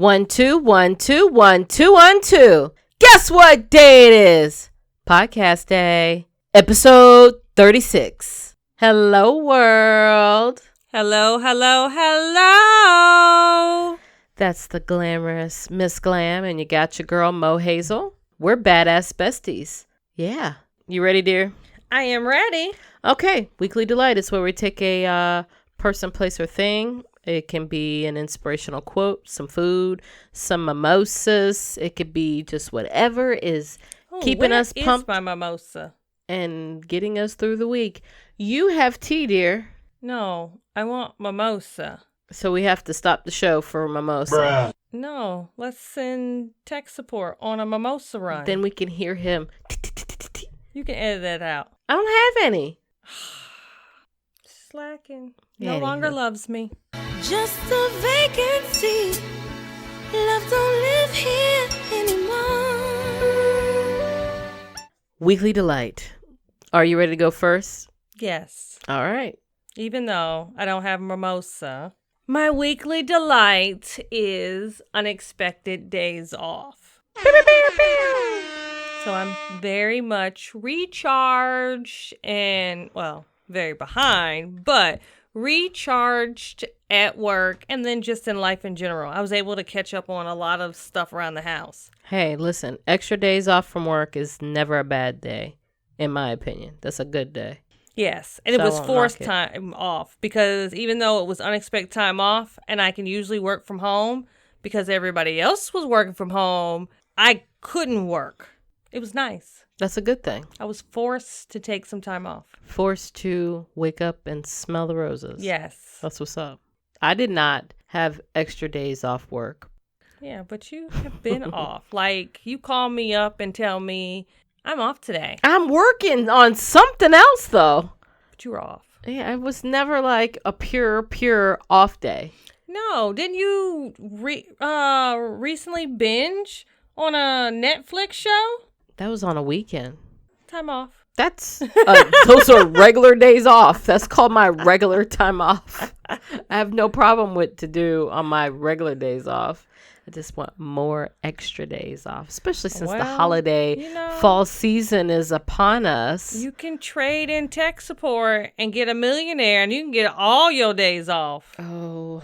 1 2 1 2 1 2 1 2. Guess what day it is? Podcast day, episode 36. Hello, world. Hello, hello, hello. That's the glamorous Miss Glam, and you got your girl Mohazel. We're badass besties. Yeah. You ready, dear? I am ready. Okay. Weekly Delight is where we take a person, place, or thing. It can be an inspirational quote, some food, some mimosas. It could be just whatever is keeping us pumped. Where is my mimosa? And getting us through the week. You have tea, dear. No, I want mimosa. So we have to stop the show for mimosa. Bruh. No, let's send tech support on a mimosa run. Then we can hear him. You can edit that out. I don't have any. Slacking. No Anywho. longer loves me. Just a vacancy. Love don't live here anymore. Weekly Delight. Are you ready to go first? Yes. All right. Even though I don't have mimosa, my weekly delight is unexpected days off. So I'm very much recharged and, well, very behind, but recharged at work and then just in life in general. I was able to catch up on a lot of stuff around the house. Hey, listen, extra days off from work is never a bad day, in my opinion. That's a good day. Yes, and So it I was won't forced knock it. time off because even though it was unexpected time off and I can usually work from home because everybody else was working from home, I couldn't work. It was nice. That's a good thing. I was forced to take some time off. Forced to wake up and smell the roses. Yes. That's what's up. I did not have extra days off work. Yeah, but you have been off. Like, you call me up and tell me, I'm off today. I'm working on something else, though. But you were off. Yeah, it was never like a pure off day. No, didn't you recently binge on a Netflix show? That was on a weekend. Time off. That's those are regular days off. That's called my regular time off. I have no problem with to do on my regular days off. I just want more extra days off, especially since the holiday fall season is upon us. You can trade in tech support and get a millionaire, and you can get all your days off. Oh,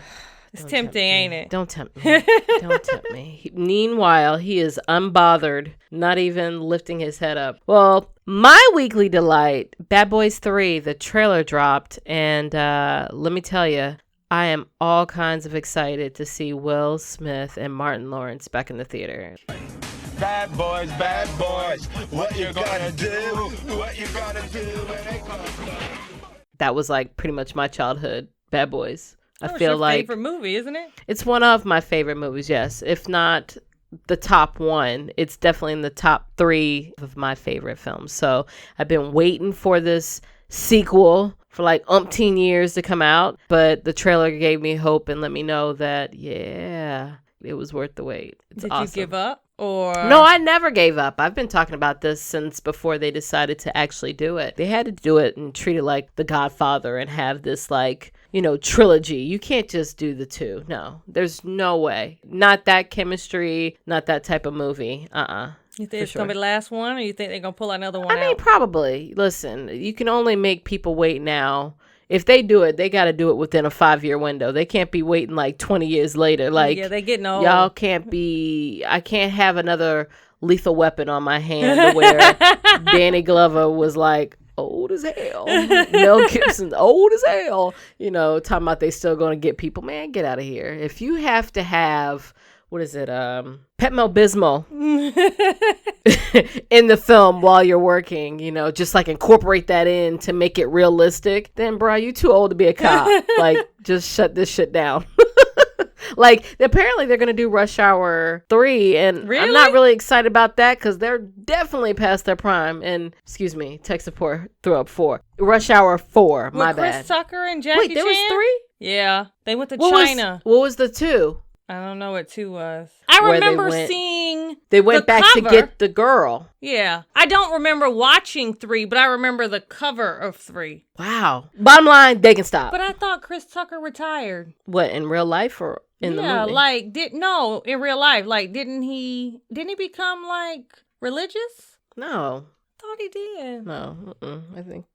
It's tempting, ain't it? Don't tempt me. Don't tempt me. Meanwhile, he is unbothered, not even lifting his head up. Well, my weekly delight, Bad Boys 3, the trailer dropped, and let me tell you, I am all kinds of excited to see Will Smith and Martin Lawrence back in the theater. Bad boys, what you gonna do? What you gonna do when they come? That was like pretty much my childhood, Bad Boys. I That was feel your like favorite movie, isn't it? it's one of my favorite movies, yes. If not the top one, it's definitely in the top 3 of my favorite films. So I've been waiting for this sequel for like umpteen years to come out. But the trailer gave me hope and let me know that, yeah, it was worth the wait. It's Did awesome. you give up? Or No, I never gave up. I've been talking about this since before they decided to actually do it. They had to do it and treat it like The Godfather and have this like, trilogy. You can't just do the 2. No, there's no way. Not that chemistry, not that type of movie. You think it's going to be the last one, or you think they're going to pull another one I mean, out? probably. Listen, you can only make people wait now. If they do it, they got to do it within a 5-year window. They can't be waiting like 20 years later. Like, yeah, they getting old. Y'all can't be, I can't have another Lethal Weapon on my hand where Danny Glover was like old as hell. Mel Gibson, old as hell. Talking about they still going to get people. Man, get out of here. If you have to have, what is it, Pepto-Bismol in the film while you're working, just like incorporate that in to make it realistic, then, bro, you too old to be a cop. Like, just shut this shit down. Like, apparently they're going to do Rush Hour 3, and Really? I'm not really excited about that because they're definitely past their prime. And, excuse me, tech support threw up 4. Rush Hour 4, my With bad. Chris Tucker and Jackie Wait, there was Chan? 3? Yeah, they went to What China. Was, what was the 2? I don't know what 2 was. I Where they remember went- seeing They went the back cover. to get the girl. Yeah. I don't remember watching 3, but I remember the cover of 3. Wow. Bottom line, they can stop. But I thought Chris Tucker retired. What, in real life or in the movie? like in real life. Like didn't he become like religious? No. Thought he did. No. I think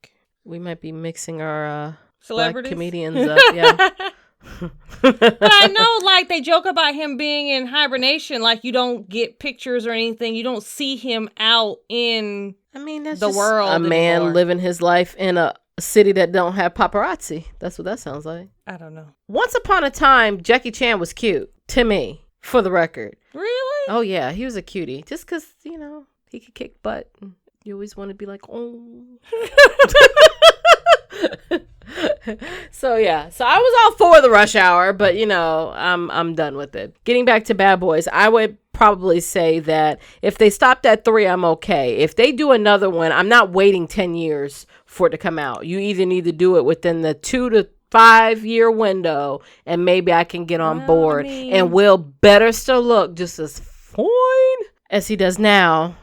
we might be mixing our Celebrities? black comedians up. Yeah. But I know, like, they joke about him being in hibernation. Like, you don't get pictures or anything. You don't see him out in I mean, that's the just world a man anymore. living his life in a city that don't have paparazzi. That's what that sounds like. I don't know. Once upon a time, Jackie Chan was cute to me, for the record. Really? Oh yeah, he was a cutie. Just because, you know, he could kick butt. You always want to be like, oh. So yeah, so I was all for the Rush Hour, but you know, I'm done with it. Getting back to Bad Boys, I would probably say that if they stopped at 3, I'm okay. If they do another one, I'm not waiting 10 years for it to come out. You either need to do it within the 2 to 5 year window, and maybe I can get on board. And Will better still look just as fine as he does now.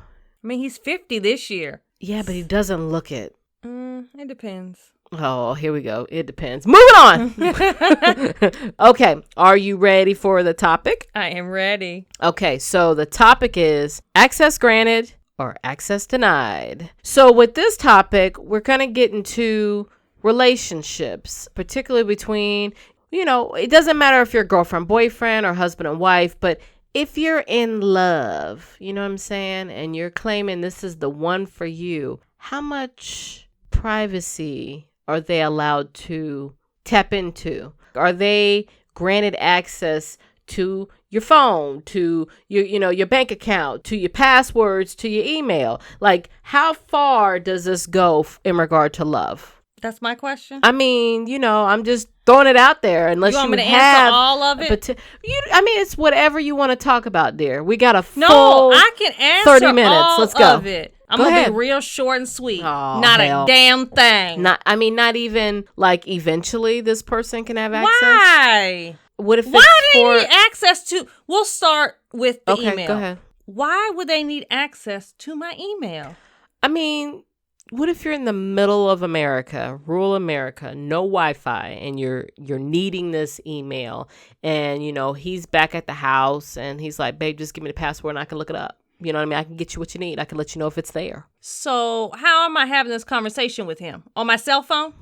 I mean, he's 50 this year. Yeah, but he doesn't look it. It depends. Oh, here we go. It depends. Moving on. Okay. Are you ready for the topic? I am ready. Okay. So the topic is access granted or access denied. So with this topic, we're going to get into relationships, particularly between, you know, it doesn't matter if you're girlfriend, boyfriend, or husband and wife, but if you're in love, you know what I'm saying, and you're claiming this is the one for you, how much privacy are they allowed to tap into? Are they granted access to your phone, to your, you know, your bank account, to your passwords, to your email? Like, how far does this go in regard to love? That's my question. I mean, you know, I'm just throwing it out there. Unless you want you me to have answer all of it? But I mean, it's whatever you want to talk about, dear. We got a No, full I can answer 30 minutes. all Let's go. of it. I'm Go going to ahead. be real short and sweet. Oh, Not hell. a damn thing. Not even like eventually this person can have access. Why? What if Why it's do they for? need access to? We'll start with the Okay, email. go ahead. Why would they need access to my email? I mean, what if you're in the middle of America, rural America, no Wi-Fi, and you're needing this email, and you know he's back at the house, and he's like, "Babe, just give me the password, and I can look it up." You know what I mean? I can get you what you need. I can let you know if it's there. So how am I having this conversation with him? On my cell phone?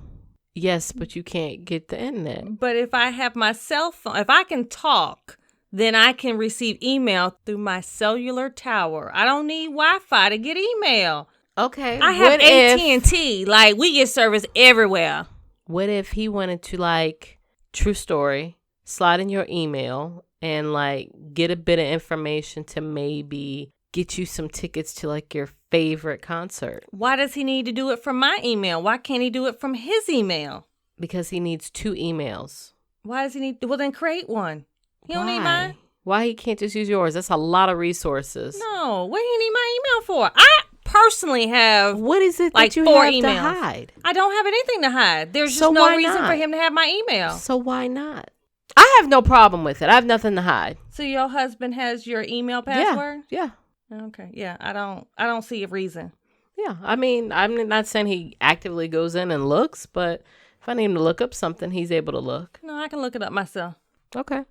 Yes, but you can't get the internet. But if I have my cell phone, if I can talk, then I can receive email through my cellular tower. I don't need Wi-Fi to get email. Okay. I have AT&T. Like, we get service everywhere. What if he wanted to, like, true story, slide in your email and, like, get a bit of information to maybe get you some tickets to, like, your favorite concert? Why does he need to do it from my email? Why can't he do it from his email? Because he needs 2 emails. Why does he need... Well, then create one. He don't need mine? Why he can't just use yours? That's a lot of resources. No. What do you need my email for? I personally have... What is it like that you 4 have emails to hide? I don't have anything to hide. There's just So no why reason not? for him to have my email. So why not? I have no problem with it. I have nothing to hide. So your husband has your email password? Yeah. Okay. Yeah, I don't see a reason. Yeah. I mean, I'm not saying he actively goes in and looks, but if I need him to look up something, he's able to look. No, I can look it up myself. Okay.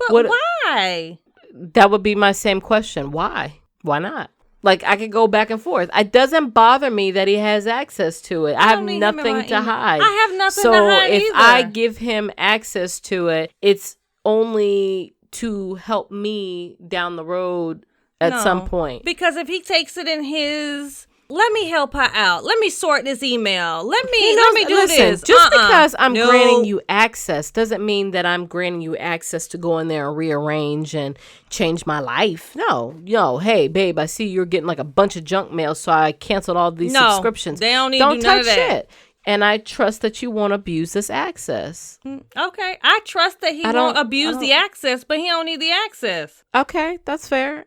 But why? That would be my same question. Why? Why not? Like, I could go back and forth. It doesn't bother me that he has access to it. I have don't need him in nothing my to email. hide. I have nothing so to hide if either. I give him access to it, it's only to help me down the road at some point. Because if he takes it in his... Let me help her out. Let me sort this email. Let me do this. Just because I'm granting you access doesn't mean that I'm granting you access to go in there and rearrange and change my life. No. Hey, babe, I see you're getting like a bunch of junk mail, so I canceled all these subscriptions. They don't need to do none of touch that. shit. And I trust that you won't abuse this access. Okay. I trust that he won't abuse the access, but he don't need the access. Okay, that's fair.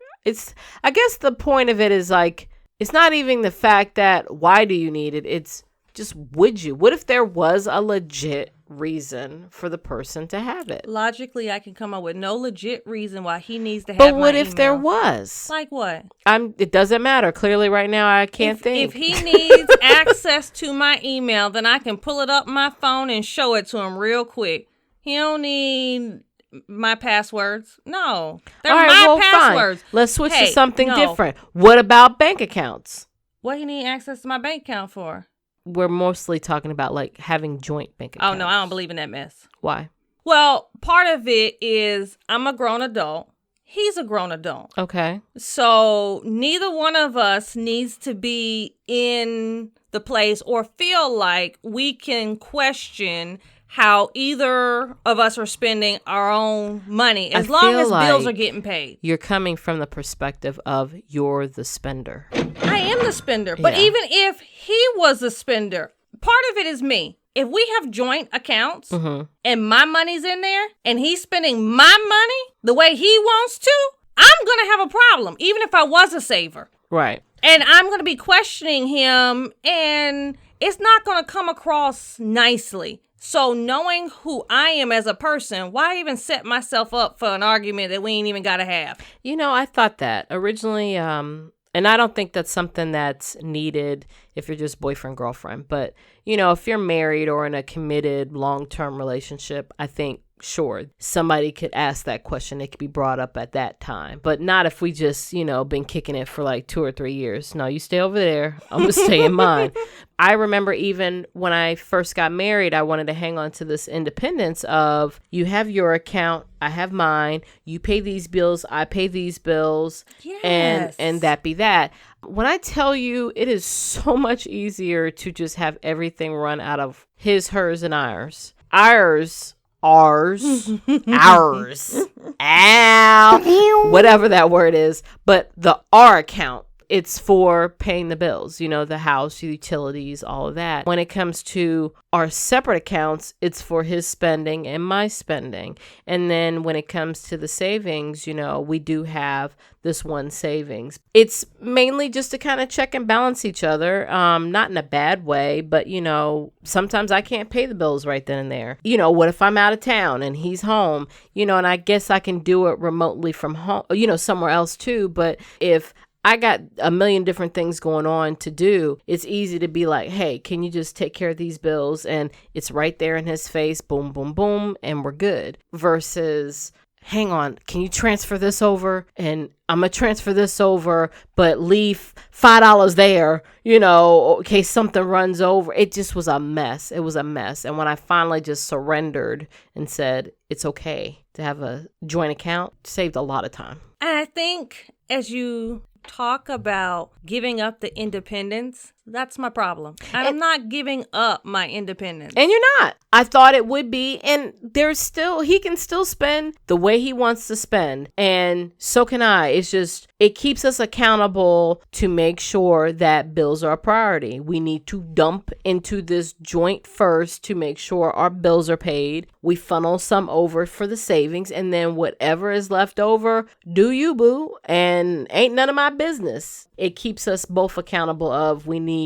I guess the point of it is like, it's not even the fact that why do you need it? It's just, would you? What if there was a legit reason for the person to have it. Logically, I can come up with no legit reason why he needs to have But my what if there email. was? Like what? It doesn't matter. Clearly right now I can't think. If he needs access to my email, then I can pull it up my phone and show it to him real quick. He don't need my passwords. No. They're All right, my well, passwords. fine. Let's switch to Hey, something no. different. What about bank accounts? What he need access to my bank account for? We're mostly talking about like having joint bank accounts. Oh, no, I don't believe in that mess. Why? Well, part of it is I'm a grown adult. He's a grown adult. Okay. So neither one of us needs to be in the place or feel like we can question how either of us are spending our own money as long feel as bills like are getting paid. You're coming from the perspective of you're the spender. I am the spender. But Yeah. even if he was a spender, part of it is me. If we have joint accounts and my money's in there and he's spending my money the way he wants to, I'm going to have a problem, even if I was a saver. Right. And I'm going to be questioning him, and it's not going to come across nicely. So knowing who I am as a person, why even set myself up for an argument that we ain't even got to have? You know, I thought that originally, and I don't think that's something that's needed if you're just boyfriend, girlfriend. But, you know, if you're married or in a committed long-term relationship, I think, sure, somebody could ask that question. It could be brought up at that time. But not if we just, you know, been kicking it for like 2 or 3 years. No, you stay over there. I'm going to stay in mine. I remember even when I first got married, I wanted to hang on to this independence of you have your account, I have mine, you pay these bills, I pay these bills, Yes. and that be that. When I tell you, it is so much easier to just have everything run out of his, hers, and ours. Ours, whatever that word is. But the our account, it's for paying the bills, you know, the house, utilities, all of that. When it comes to our separate accounts, it's for his spending and my spending. And then when it comes to the savings, you know, we do have this one savings. It's mainly just to kind of check and balance each other, not in a bad way, but, you know, sometimes I can't pay the bills right then and there. You know, what if I'm out of town and he's home, you know, and I guess I can do it remotely from home, you know, somewhere else too. But if I got a million different things going on to do, it's easy to be like, hey, can you just take care of these bills? And it's right there in his face, boom, boom, boom, and we're good. Versus, hang on, can you transfer this over? And I'm going to transfer this over, but leave $5 there, you know, in case something runs over. It just was a mess. It was a mess. And when I finally just surrendered and said, it's okay to have a joint account, saved a lot of time. And I think as you talk about giving up the independence, that's my problem. I'm not giving up my independence. And you're not. I thought it would be. And he can still spend the way he wants to spend. And so can I. It's just, it keeps us accountable to make sure that bills are a priority. We need to dump into this joint first to make sure our bills are paid. We funnel some over for the savings. And then whatever is left over, do you, boo. And ain't none of my business. It keeps us both accountable of we need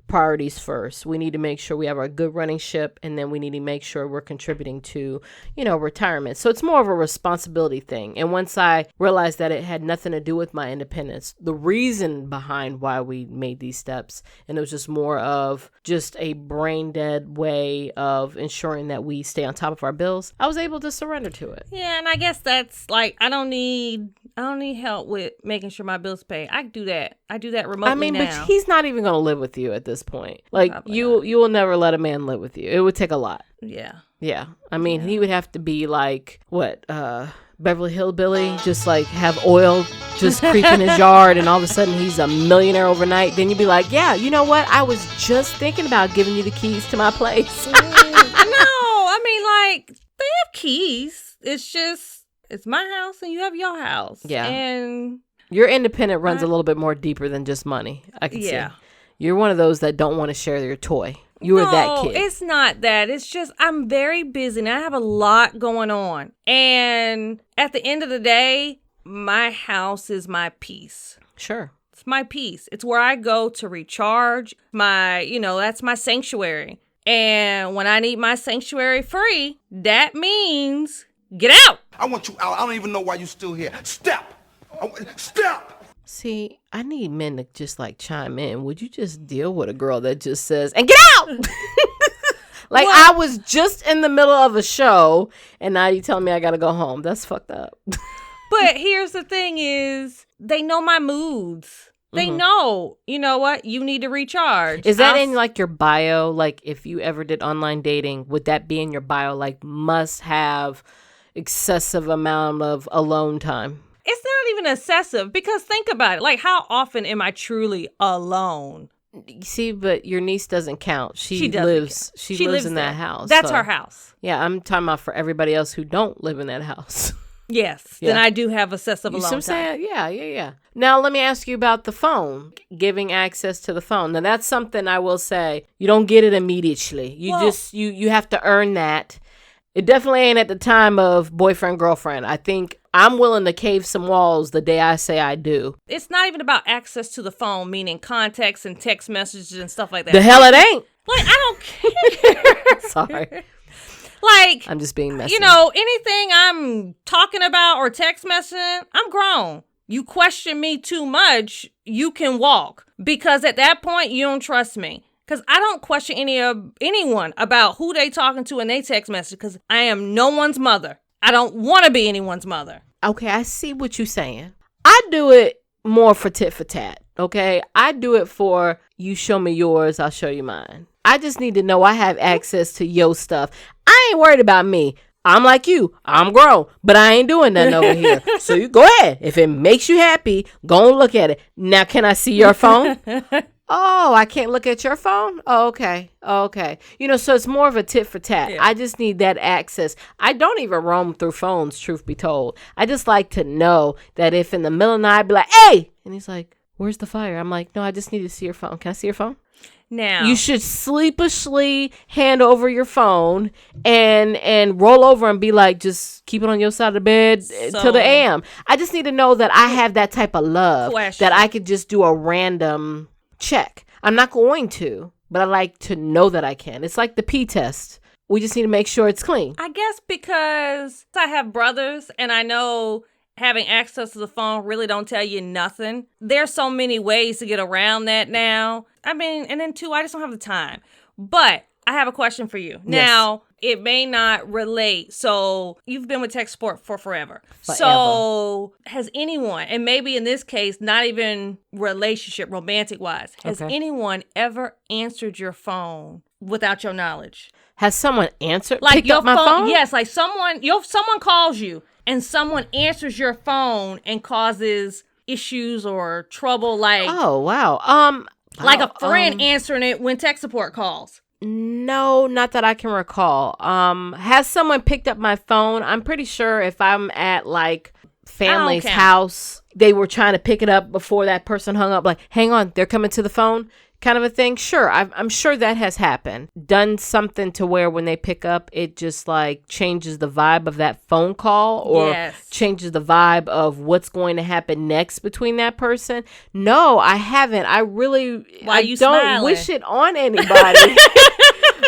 priorities first. We need to make sure we have a good running ship, and then we need to make sure we're contributing to, you know, retirement. So it's more of a responsibility thing. And once I realized that it had nothing to do with my independence, the reason behind why we made these steps, and it was just more of just a brain dead way of ensuring that we stay on top of our bills, I was able to surrender to it. Yeah, and I guess that's like I don't need help with making sure my bills pay. I do that. I do that remotely now. But he's not even going to live with you at this point. Like, Probably you not. will never let a man live with you. It would take a lot. Yeah. Yeah. I mean, he would have to be like, Beverly Hillbilly, just like have oil just creep in his yard, and all of a sudden he's a millionaire overnight. Then you'd be like, yeah, you know what? I was just thinking about giving you the keys to my place. No, I mean, like, they have keys. It's just, it's my house and you have your house. Yeah. And Your independent runs a little bit more deeper than just money. I can see. You're one of those that don't want to share your toy. You were that kid. No, it's not that. It's just I'm very busy and I have a lot going on. And at the end of the day, my house is my peace. Sure. It's my peace. It's where I go to recharge. That's my sanctuary. And when I need my sanctuary free, that means get out. I want you out. I don't even know why you still here. Step. Step. See, I need men to just like chime in. Would you just deal with a girl that just says, and get out? Like, I was just in the middle of a show, and now you telling me I got to go home. That's fucked up. But here's the thing is, they know my moods. They know, you know what? You need to recharge. Is that in like your bio? Like if you ever did online dating, would that be in your bio? Like must have excessive amount of alone time? It's not even excessive because think about it. Like how often am I truly alone? See, but your niece doesn't count. She lives in that house. That's her house. Yeah, I'm talking about for everybody else who don't live in that house. Yes, then I do have excessive alone time. You see what I'm saying? Yeah. Now, let me ask you about the phone, giving access to the phone. Now, that's something I will say, you don't get it immediately. You have to earn that. It definitely ain't at the time of boyfriend, girlfriend. I think I'm willing to cave some walls the day I say I do. It's not even about access to the phone, meaning contacts and text messages and stuff like that. The hell it ain't. Like, I don't care. Sorry. Like, I'm just being messy. You know, anything I'm talking about or text messaging, I'm grown. You question me too much, you can walk. Because at that point, you don't trust me. Because I don't question anyone about who they talking to in they text message. Because I am no one's mother. I don't want to be anyone's mother. Okay, I see what you're saying. I do it more for tit for tat, okay? I do it for you show me yours, I'll show you mine. I just need to know I have access to your stuff. I ain't worried about me. I'm like you. I'm grown, but I ain't doing nothing over here. So you go ahead. If it makes you happy, go and look at it. Now, can I see your phone? Oh, I can't look at your phone? Oh, okay. You know, so it's more of a tit for tat. Yeah. I just need that access. I don't even roam through phones, truth be told. I just like to know that if in the middle of the night, I'd be like, hey! And he's like, where's the fire? I'm like, no, I just need to see your phone. Can I see your phone? Now, you should sleepishly hand over your phone and roll over and be like, just keep it on your side of the bed till the AM. I just need to know that I have that type of love that I could just do a random check. I'm not going to, but I like to know that I can. It's like the P test. We just need to make sure it's clean. I guess because I have brothers and I know having access to the phone really don't tell you nothing. There's so many ways to get around that now. I mean, and then too, I just don't have the time. But I have a question for you. Yes. Now, it may not relate. So you've been with tech support for forever. So has anyone, and maybe in this case, not even relationship, romantic wise, has anyone ever answered your phone without your knowledge? Has someone answered? Like picked your up my phone? Yes, like someone calls you and someone answers your phone and causes issues or trouble. Like, oh wow, like a friend answering it when tech support calls. No, not that I can recall. Has someone picked up my phone? I'm pretty sure if I'm at like family's house, they were trying to pick it up before that person hung up. Like, hang on, they're coming to the phone, kind of a thing. Sure, I'm sure that has happened. Done something to where when they pick up, it just like changes the vibe of that phone call or changes the vibe of what's going to happen next between that person. No, I haven't. I really, I don't smiling? Wish it on anybody.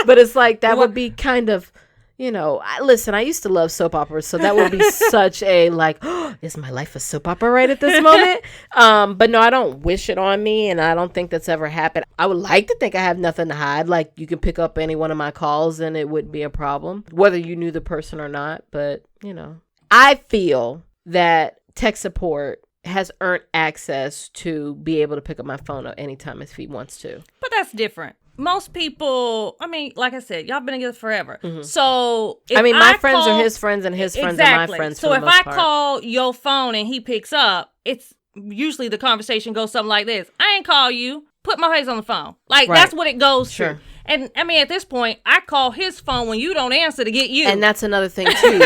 But it's like that would be kind of, you know, listen, I used to love soap operas, so that would be such a like, oh, is my life a soap opera right at this moment? But no, I don't wish it on me, and I don't think that's ever happened. I would like to think I have nothing to hide. Like, you can pick up any one of my calls, and it wouldn't be a problem, whether you knew the person or not. But, you know, I feel that tech support has earned access to be able to pick up my phone at any time if he wants to. But that's different. Most people, I mean, like I said, y'all been together forever. Mm-hmm. So, I mean, my friends are his friends and his friends are my friends. So, if I call your phone and he picks up, it's usually the conversation goes something like this. I ain't call you. Put Mohazel on the phone. Like, that's what it goes to. And I mean, at this point, I call his phone when you don't answer to get you. And that's another thing, too.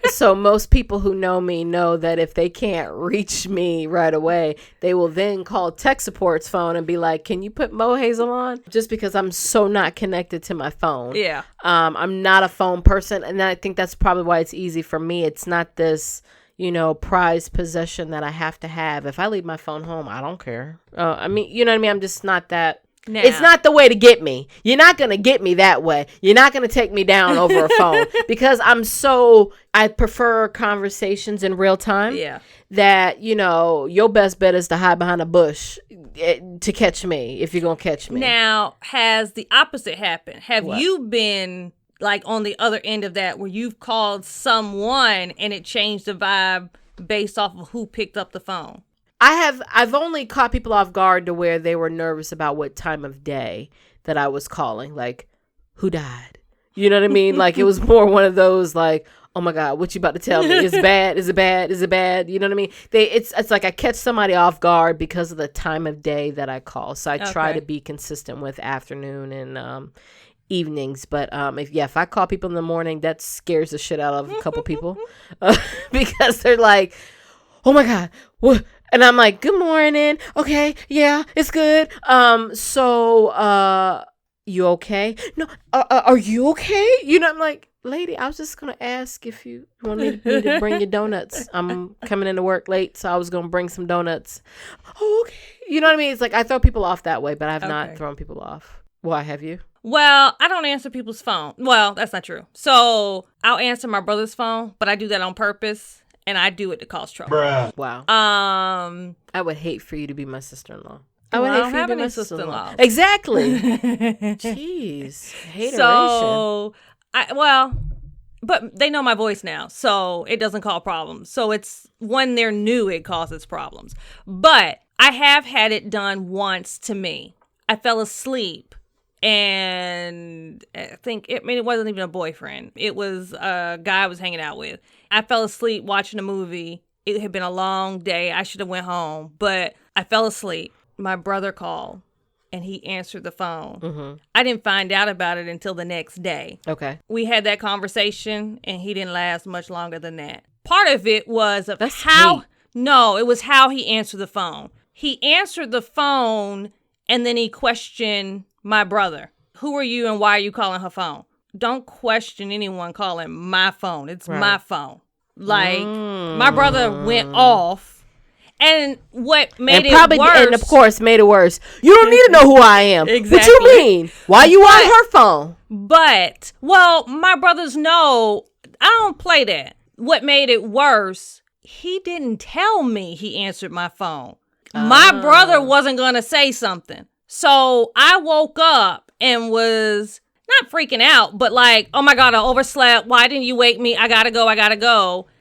So most people who know me know that if they can't reach me right away, they will then call tech support's phone and be like, can you put Mohazel on? Just because I'm so not connected to my phone. Yeah. I'm not a phone person. And I think that's probably why it's easy for me. It's not this, you know, prized possession that I have to have. If I leave my phone home, I don't care. I mean, you know what I mean? I'm just not that. Now, It's not the way to get me. You're not going to get me that way. You're not going to take me down over a phone because I prefer conversations in real time. Yeah. That, your best bet is to hide behind a bush to catch me if you're going to catch me. Now, has the opposite happened? Have What? you been like on the other end of that where you've called someone and it changed the vibe based off of who picked up the phone? I've only caught people off guard to where they were nervous about what time of day that I was calling, like, who died? You know what I mean? Like, it was more one of those, like, oh my God, what you about to tell me? Is it bad? Is it bad? Is it bad? You know what I mean? It's like I catch somebody off guard because of the time of day that I call. So I try to be consistent with afternoon and evenings. But if I call people in the morning, that scares the shit out of a couple people because they're like, oh my God, what? And I'm like, good morning. Okay, yeah, it's good. So you okay? No, are you okay? I'm like, lady, I was just gonna ask if you wanted me to bring you donuts. I'm coming into work late, so I was gonna bring some donuts. Oh, okay. You know what I mean? It's like I throw people off that way, but I've not thrown people off. Why have you? Well, I don't answer people's phone. Well, that's not true. So I'll answer my brother's phone, but I do that on purpose. And I do it to cause trouble. Bruh. Wow. I would hate for you to be my sister-in-law. I don't have any sister-in-laws. Exactly. Jeez. Hateration. So, but they know my voice now, so it doesn't cause problems. So it's when they're new, it causes problems. But I have had it done once to me. I fell asleep. And I think it wasn't even a boyfriend. It was a guy I was hanging out with. I fell asleep watching a movie. It had been a long day. I should have went home, but I fell asleep. My brother called and he answered the phone. Mm-hmm. I didn't find out about it until the next day. Okay. We had that conversation and he didn't last much longer than that. Part of it was That's how, sweet. no, it was how he answered the phone. He answered the phone and then he questioned my brother. Who are you and why are you calling her phone? Don't question anyone calling my phone. It's my phone. Like, my brother went off. And what made it worse... And of course made it worse. You don't need to know who I am. Exactly. What you mean? Why you on her phone? But, my brothers know I don't play that. What made it worse, he didn't tell me he answered my phone. My brother wasn't going to say something. So I woke up and was not freaking out, but like, oh my God, I overslept. Why didn't you wake me? I gotta go.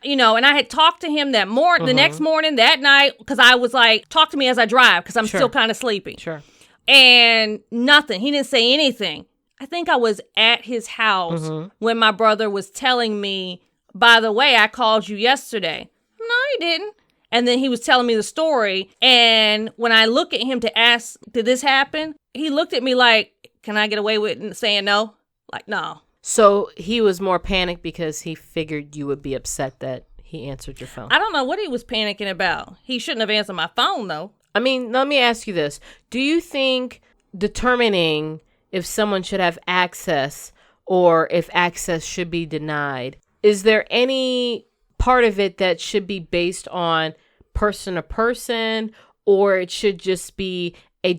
And I had talked to him that the next morning, that night, because I was like, talk to me as I drive, because I'm still kind of sleepy. Sure. And nothing. He didn't say anything. I think I was at his house when my brother was telling me, by the way, I called you yesterday. No, he didn't. And then he was telling me the story. And when I look at him to ask, did this happen? He looked at me like, can I get away with saying no? Like, no. So he was more panicked because he figured you would be upset that he answered your phone. I don't know what he was panicking about. He shouldn't have answered my phone, though. I mean, let me ask you this. Do you think determining if someone should have access or if access should be denied, is there any part of it that should be based on person to person, or it should just be a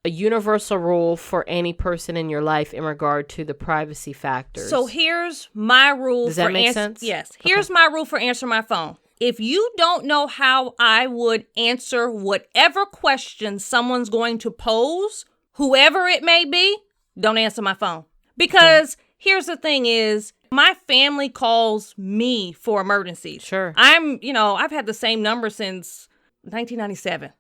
universal rule for any person in your life in regard to the privacy factors? So here's my rule. Does that make sense? Yes. Here's my rule for answering my phone. If you don't know how I would answer whatever question someone's going to pose, whoever it may be, don't answer my phone. Because here's the thing is, my family calls me for emergencies. Sure. I've had the same number since 1997.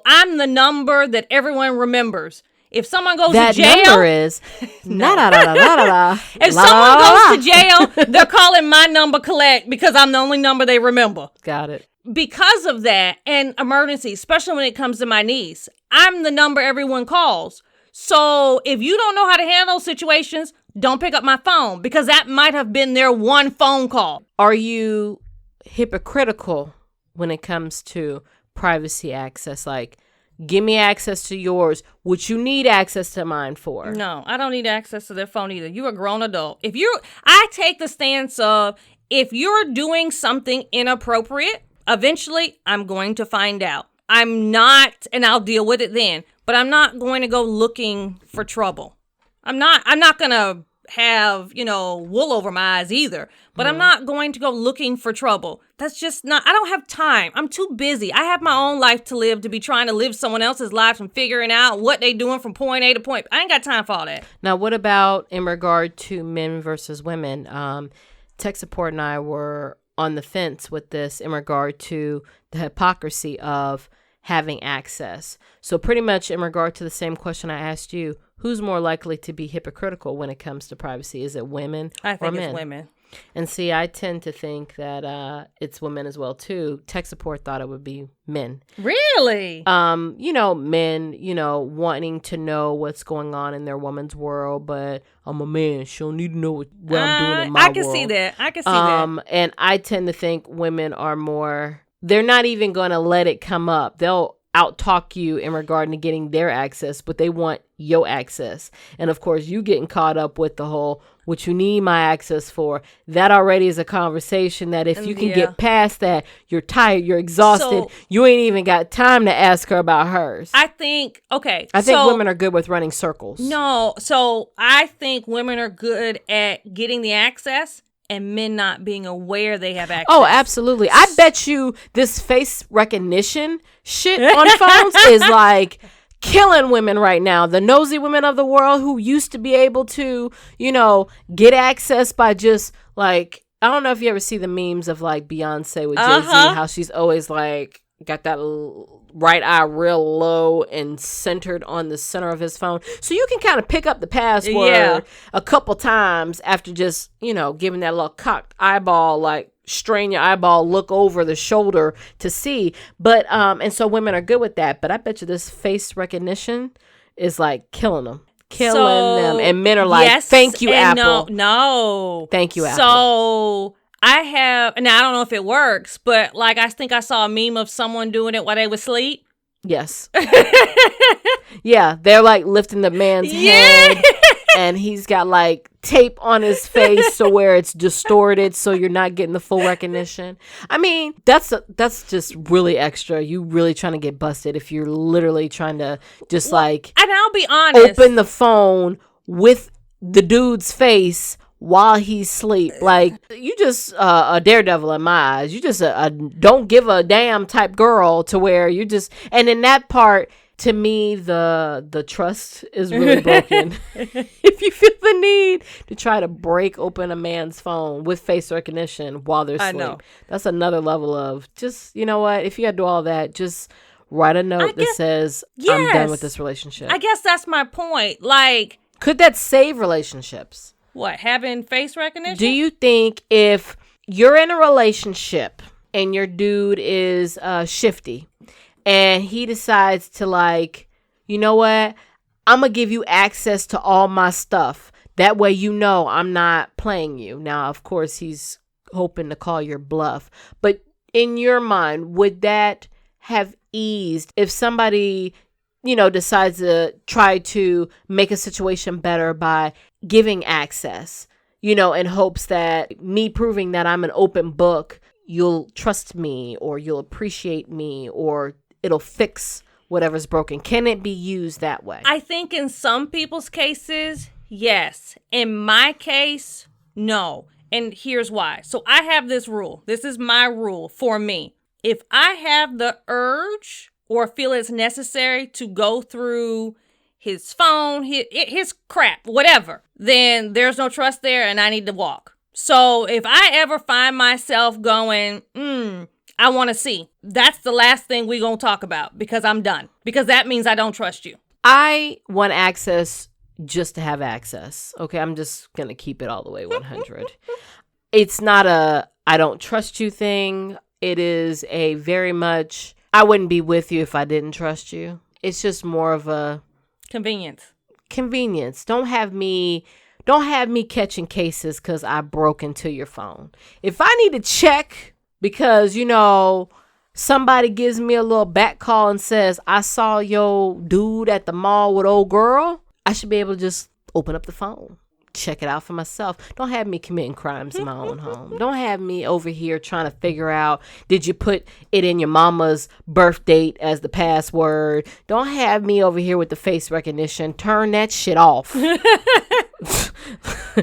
I'm the number that everyone remembers. If someone goes to jail... That number is... If someone goes to jail, they're calling my number collect because I'm the only number they remember. Got it. Because of that, and emergencies, especially when it comes to my niece, I'm the number everyone calls. So if you don't know how to handle situations, don't pick up my phone, because that might have been their one phone call. Are you hypocritical when it comes to privacy access? Like, give me access to yours, which you need access to mine for. No, I don't need access to their phone either. You're a grown adult. I take the stance of, if you're doing something inappropriate, eventually I'm going to find out. I'm not, and I'll deal with it then. but I'm not going to go looking for trouble. I'm not going to have, wool over my eyes either, but I'm not going to go looking for trouble. That's just not, I don't have time. I'm too busy. I have my own life to live, to be trying to live someone else's life and figuring out what they doing from point A to point. I ain't got time for all that. Now, what about in regard to men versus women? Tech support and I were on the fence with this in regard to the hypocrisy of having access. So pretty much in regard to the same question I asked you, who's more likely to be hypocritical when it comes to privacy? Is it women I think or men? it's women. And see, I tend to think that it's women as well, too. Tech support thought it would be men. Really? Men, wanting to know what's going on in their woman's world, but I'm a man. She don't need to know what I'm doing in my world. I can see that. And I tend to think women are more, they're not even going to let it come up. They'll out-talk you in regard to getting their access, but they want your access. And of course, you getting caught up with the whole, what you need my access for, that already is a conversation that if you can get past that, you're tired, you're exhausted, you ain't even got time to ask her about hers. I think women are good with running circles. No, so I think women are good at getting the access and men not being aware they have access. Oh, absolutely. I bet you this face recognition shit on phones is like killing women right now. The nosy women of the world who used to be able to, get access by just like, I don't know if you ever see the memes of like Beyonce with Jay-Z, how she's always like got that right eye real low and centered on the center of his phone. So you can kind of pick up the password a couple times after just, giving that little cocked eyeball, like strain your eyeball, look over the shoulder to see. But, and so women are good with that. But I bet you this face recognition is like killing them. And men are like, thank you, Apple. No. Thank you, Apple. So I don't know if it works, but like I think I saw a meme of someone doing it while they was asleep. Yes. Yeah, they're like lifting the man's head and he's got like tape on his face so where it's distorted so you're not getting the full recognition. I mean, that's just really extra. You really trying to get busted if you're literally trying to just and I'll be honest, open the phone with the dude's face while he's asleep. Like, you just a daredevil in my eyes. You just a don't give a damn type girl to where you just, and in that part, to me, the trust is really broken. If you feel the need to try to break open a man's phone with face recognition while they're asleep, that's another level of just, you know what, if you got to do all that, just write a note that says, I'm done with this relationship. I guess that's my point. Like, could that save relationships? What, having face recognition? Do you think if you're in a relationship and your dude is shifty and he decides to like, you know what, I'm going to give you access to all my stuff. That way I'm not playing you. Now, of course, he's hoping to call your bluff. But in your mind, would that have eased if somebody, decides to try to make a situation better by giving access, in hopes that me proving that I'm an open book, you'll trust me or you'll appreciate me or it'll fix whatever's broken? Can it be used that way? I think in some people's cases, yes. In my case, no. And here's why. So I have this rule. This is my rule for me. If I have the urge or feel it's necessary to go through his phone, his crap, whatever, then there's no trust there and I need to walk. So if I ever find myself going, I want to see, that's the last thing we're going to talk about because I'm done. Because that means I don't trust you. I want access just to have access. Okay, I'm just going to keep it all the way 100. It's not a I don't trust you thing. It is a very much, I wouldn't be with you if I didn't trust you. It's just more of a convenience. Don't have me catching cases because I broke into your phone. If I need to check because, somebody gives me a little back call and says, I saw your dude at the mall with old girl, I should be able to just open up the phone. check it out for myself. Don't have me committing crimes in my own home. Don't have me over here trying to figure out, did you put it in your mama's birth date as the password? Don't have me over here with the face recognition. Turn that shit off.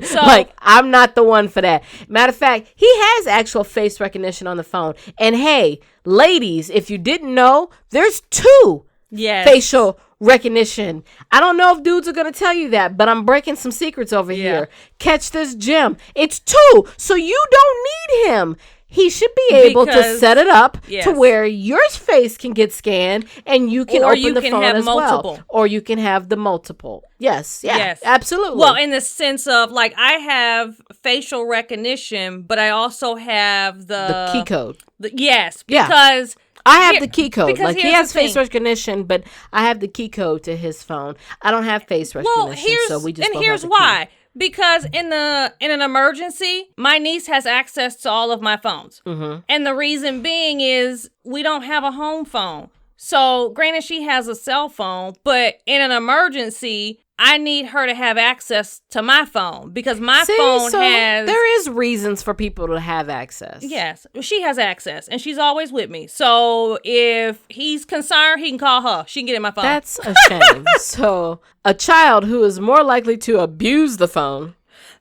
So, Like, I'm not the one for that. Matter of fact, he has actual face recognition on the phone. And hey, ladies, if you didn't know, there's 2 yes. facial recognition. I don't know if dudes are going to tell you that, but I'm breaking some secrets over here. Catch this gem. It's 2. So you don't need him. He should be able to Because- set it up yes. to where your face can get scanned and you can Or open you the can phone have as multiple. well. Or you can have the multiple. Yes. Yeah. Yes. Absolutely. Well, in the sense of, like, I have facial recognition, but I also have the key code. Yes. Yeah. Because I have the key code. because Like, he here's has the face thing. recognition, but I have the key code to his phone. I don't have face recognition, Well, here's so we just both here's have the key. why. Because in an emergency, my niece has access to all of my phones, and the reason being is we don't have a home phone. So, granted, she has a cell phone, but in an emergency, I need her to have access to my phone because my phone so has. there is reasons for people to have access. Yes, she has access, and she's always with me. So if he's concerned, he can call her. She can get in my phone. That's a shame. So, a child who is more likely to abuse the phone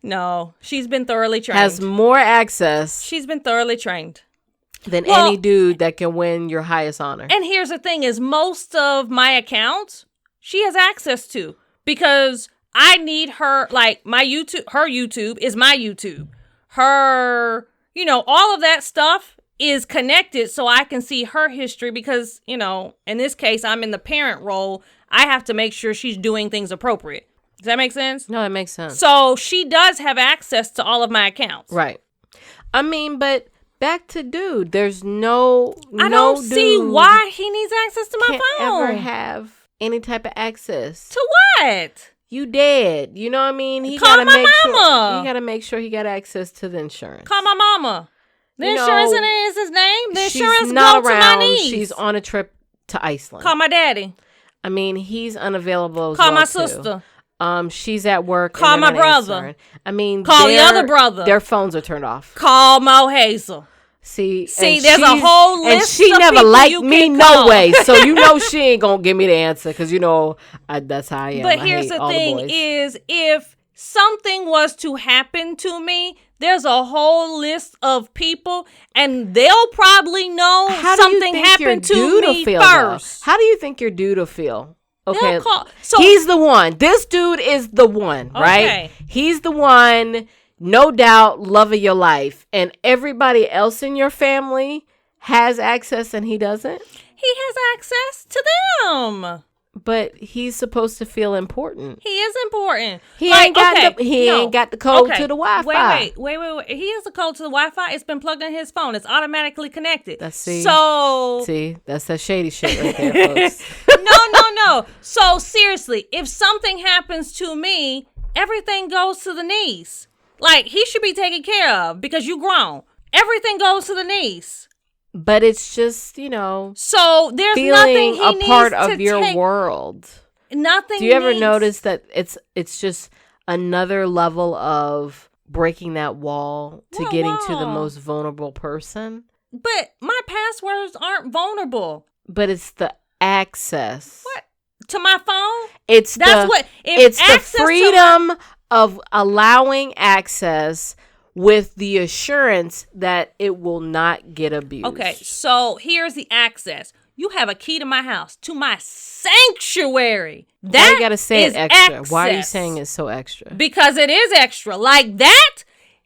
No, she's been thoroughly trained. has more access She's been thoroughly trained. than Well- any dude that can win your highest honor. And here's the thing is most of my accounts, she has access to because I need her, like my YouTube, her YouTube is my YouTube. Her, all of that stuff is connected so I can see her history because, in this case, I'm in the parent role. I have to make sure she's doing things appropriate. Does that make sense? No, that makes sense. So she does have access to all of my accounts. Right. I mean, but back to dude, there's no I don't see dude why he needs access to my can't phone. ever have any type of access. To what? You dead. You know what I mean? He Call gotta my make mama. sure he gotta make sure he got access to the insurance. Call my mama. The You insurance know, is his name. The She's insurance not go around. to my niece. She's on a trip to Iceland. Call my daddy. I mean, he's unavailable as Call well, my too. sister. She's at work. Call and my they're not brother. answering. I mean, Call the other brother. Their phones are turned off. Call Mohazel. See, See, and there's a she's- whole and list she of never people liked you me can no call. way. So she ain't gonna give me the answer because that's how I am. But I here's hate the all thing boys. is if something was to happen to me, there's a whole list of people and they'll probably know How do you something think your happened to dude will me feel, though? first. How do you think your dude will feel? Okay, They'll call. So he's the one. This dude is the one, right? Okay. He's the one, no doubt, love of your life. And everybody else in your family has access and he doesn't? he has access to them. But he's supposed to feel important. He is important. He Like, ain't got okay, ain't got the code okay. to the Wi-Fi. Wait. He has the code to the Wi-Fi. It's been plugged in his phone. It's automatically connected. So that's that shady shit right there, folks. No. So seriously, if something happens to me, everything goes to the niece. Like, he should be taken care of because you grown. Everything goes to the niece. But it's just, So there's nothing feeling he a needs part to of your take. world. Nothing. Do you ever needs- notice that it's just another level of breaking that wall to What getting to the wall? most vulnerable person? But my passwords aren't vulnerable. But it's the access. What? To my phone? It's That's what. If it's the access to my- freedom of allowing access with the assurance that it will not get abused. Okay, so here's the access. You have a key to my house, to my sanctuary. Why That you gotta say is it extra? Why are you access. saying it's so extra? Because it is extra. Like that,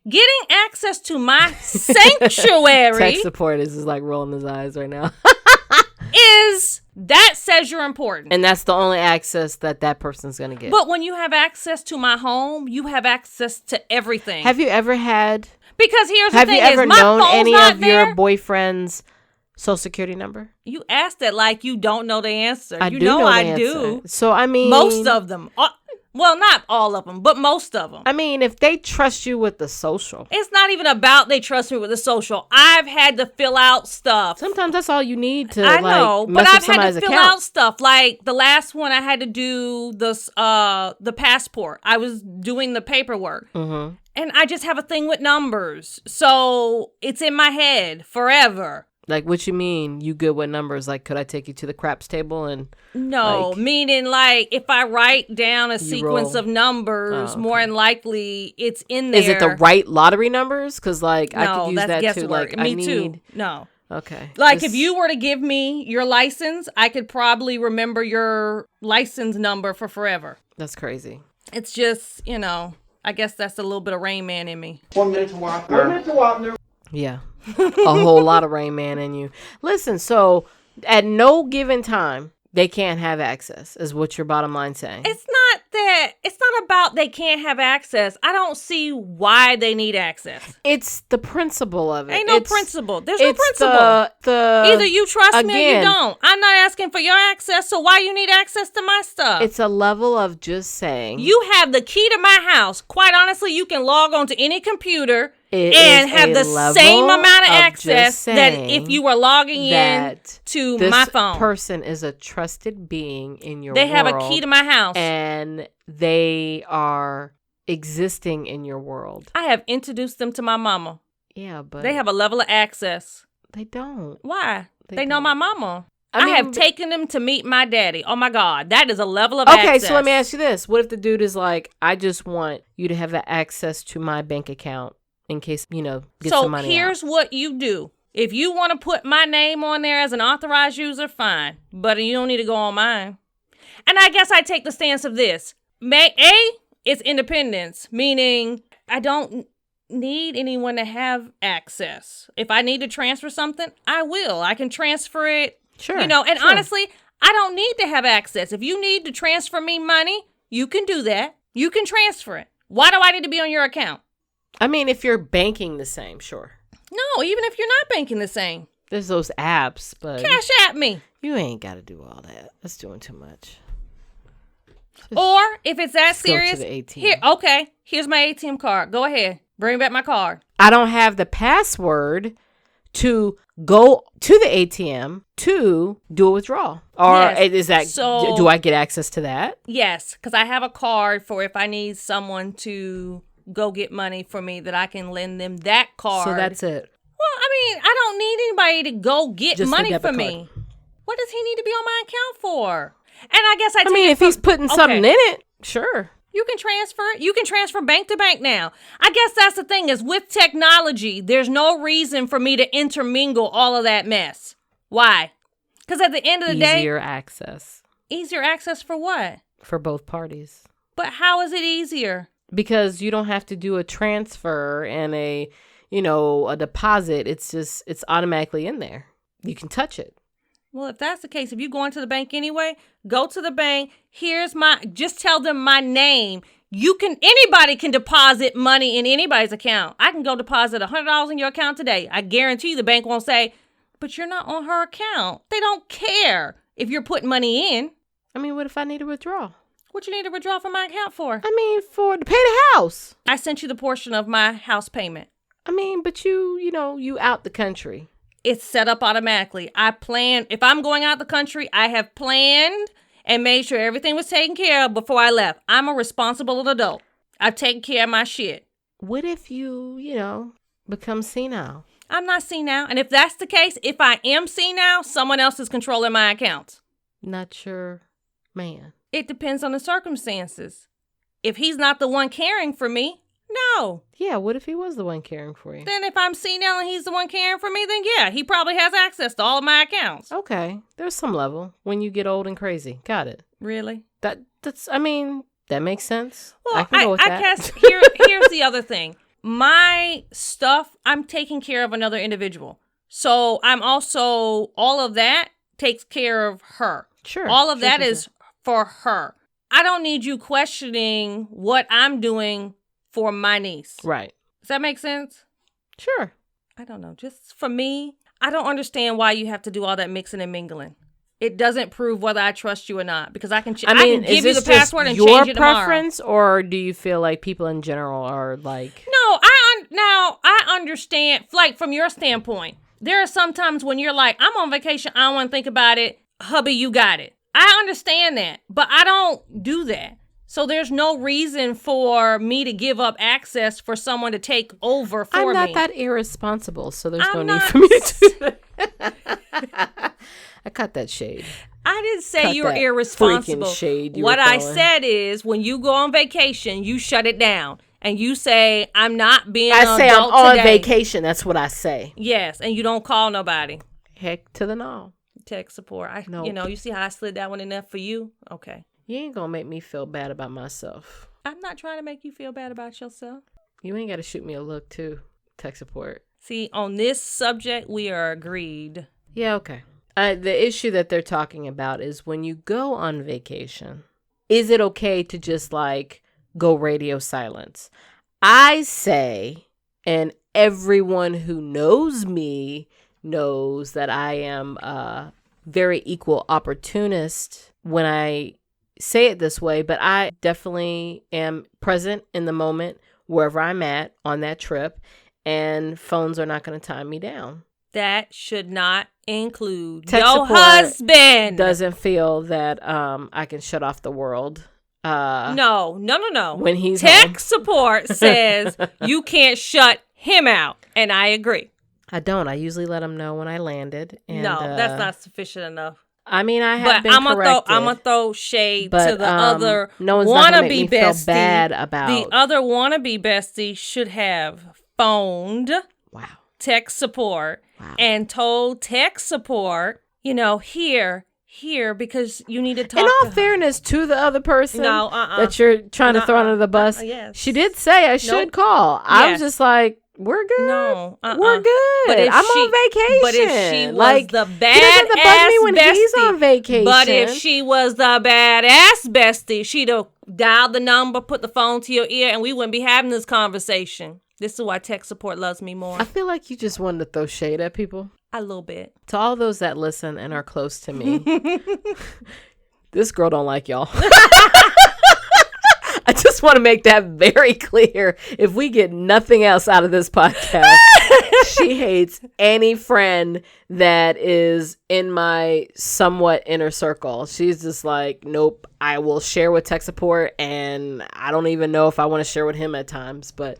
getting access to my sanctuary Tech support is just like rolling his eyes right now. that says you're important. And that's the only access that person's going to get. But when you have access to my home, you have access to everything. Have you ever had, because here's have the you thing ever is, my known phone's any not of there. your boyfriend's social security number? You asked that like you don't know the answer. I you do know the I answer. do. So, I mean. Most of them. Well, not all of them, but most of them. I mean, if they trust you with the social. It's not even about they trust me with the social. I've had to fill out stuff. Sometimes that's all you need to, I know, like, but mess up I've had somebody's to fill account. out stuff. Like the last one, I had to do the passport. I was doing the paperwork, and I just have a thing with numbers, so it's in my head forever. Like, what you mean? You good with numbers? Like, could I take you to the craps table and? No, like, meaning like if I write down a sequence roll. of numbers, more than likely it's in there. Is it the right lottery numbers? Because like I No, could use that's that too. guesswork. Like Me I need. too. No. Okay. Like if you were to give me your license, I could probably remember your license number for forever. That's crazy. It's just, I guess that's a little bit of Rain Man in me. 1 minute to Wapner. Yeah. A whole lot of Rain Man in you. Listen, so at no given time, they can't have access, is what your bottom line saying. It's not about they can't have access. I don't see why they need access. It's the principle of it. Ain't no principle. There's no principle. Either you trust me or you don't. I'm not asking for your access, so why you need access to my stuff? It's a level of just saying. You have the key to my house. Quite honestly, you can log on to any computer It and is have a the level same amount of of access just that saying if you were logging in that to this my phone. person is a trusted being in your They world. have a key to my house. And they are existing in your world. I have introduced them to my mama. Yeah, but They have a level of access. they don't. Why? They They know don't. my mama. I I mean, have taken them to meet my daddy. Oh my God. That is a level of Okay, access. so let me ask you this. What if the dude is like, I just want you to have access to my bank account in case, get some money So here's what you do. If you want to put my name on there as an authorized user, fine. But you don't need to go on mine. And I guess I take the stance of this. It's independence, meaning I don't need anyone to have access. If I need to transfer something, I will. I can transfer it. Sure. And honestly, I don't need to have access. If you need to transfer me money, you can do that. You can transfer it. Why do I need to be on your account? I mean, if you're banking the same, sure. No, even if you're not banking the same. There's those apps, but Cash at me. you ain't got to do all that. That's doing too much. Or if it's that Just go to serious, the ATM. Here's my ATM card. Go ahead. Bring back my card. I don't have the password to go to the ATM to do a withdrawal. Or Yes. is that, So- do I get access to that? Yes, because I have a card for if I need someone to go get money for me that I can lend them that card. So that's it. Well, I mean, I don't need anybody to go get Just the money debit for me. What does he need to be on my account for? And I guess I take it if he's putting something in it, sure. You can transfer it. You can transfer bank to bank now. I guess that's the thing is with technology, there's no reason for me to intermingle all of that mess. Why? Because at the end of the day, Easier access easier access for what? for both parties. But how is it easier? Because you don't have to do a transfer and a deposit. It's automatically in there. You can touch it. Well, if that's the case, if you go into the bank anyway, go to the bank. Just tell them my name. Anybody can deposit money in anybody's account. I can go deposit $100 in your account today. I guarantee you the bank won't say, but you're not on her account. They don't care if you're putting money in. I mean, what if I need to withdraw? What you need to withdraw from my account for? I mean, to pay the house. I sent you the portion of my house payment. I mean, but you out the country. It's set up automatically. If I'm going out the country, I have planned and made sure everything was taken care of before I left. I'm a responsible adult. I've taken care of my shit. What if you become senile? I'm not senile. And if that's the case, if I am senile, someone else is controlling my accounts. Not your man. It depends on the circumstances. If he's not the one caring for me, no. Yeah, what if he was the one caring for you? Then if I'm senile and he's the one caring for me, then yeah, he probably has access to all of my accounts. Okay, there's some level when you get old and crazy. Got it. Really? That makes sense. Well, I can go with I that. guess here's the other thing. My stuff, I'm taking care of another individual. So I'm also, all of that takes care of her. Sure. All of sure, that sure, is sure. for her. I don't need you questioning what I'm doing for my niece. Right. Does that make sense? Sure. I don't know. Just for me, I don't understand why you have to do all that mixing and mingling. it doesn't prove whether I trust you or not, because I can I mean, give you the is this password and just change your it tomorrow. preference, or do you feel like people in general are like? No, I understand. Like, from your standpoint, there are some times when you're like, I'm on vacation, I don't want to think about it. Hubby, you got it. I understand that, but I don't do that. So there's no reason for me to give up access for someone to take over for me. I'm not that irresponsible, so there's no need for me to do that. I cut that shade. I didn't say Cut you're that irresponsible. freaking shade you What were I throwing. said is, when you go on vacation, you shut it down. And you say, I'm not being I an say I'm adult on today. vacation. That's what I say. Yes, and you don't call nobody. Heck to the no. Tech support. Nope. You know, you see how I slid that one in there for you? Okay. You ain't gonna make me feel bad about myself. I'm not trying to make you feel bad about yourself. You ain't gotta shoot me a look too. Tech support. See, on this subject, we are agreed. Yeah, okay. The issue that they're talking about is when you go on vacation, is it okay to just like go radio silence? I say, and everyone who knows me knows that I am a very equal opportunist when I say it this way, but I definitely am present in the moment wherever I'm at on that trip, and phones are not going to tie me down. That should not include Tech your support husband. Doesn't feel that I can shut off the world. No. When he's Tech home. support says you can't shut him out, and I agree. I don't. I usually let him know when I landed. And, No, that's not sufficient enough. I mean, I have But been corrected. I'm gonna throw shade but, to the other no one's not gonna make me wannabe feel bestie. bad about. The other wannabe bestie should have phoned Wow. tech support and told tech support, here, because you need to talk. In to all her. fairness to the other person No, that you're trying to throw under the bus, yes. she did say I should call. I was Yes. just like, we're good. No, We're good. But if I'm she, on vacation. But if she was like, the he doesn't have to bug me badass when bestie, he's on vacation. But if she was the badass bestie, she'd have dialed the number, put the phone to your ear, and we wouldn't be having this conversation. This is why tech support loves me more. I feel like you just wanted to throw shade at people. A little bit. To all those that listen and are close to me, this girl don't like y'all. I just want to make that very clear. If we get nothing else out of this podcast, she hates any friend that is in my somewhat inner circle. She's just like, nope, I will share with tech support, and I don't even know if I want to share with him at times. But